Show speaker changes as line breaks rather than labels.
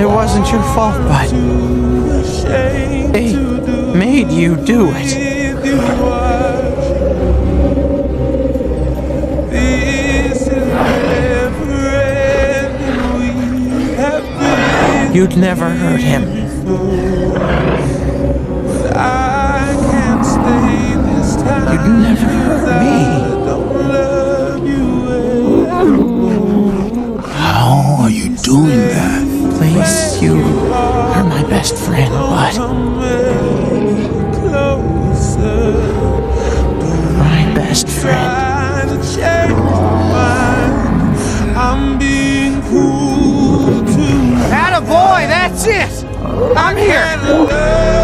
It wasn't your fault, but they made you do it. You'd never hurt him. You'd never hurt me.
How are you doing that?
Please, you are my best friend, but my best friend.
Attaboy, that's it!
I'm here!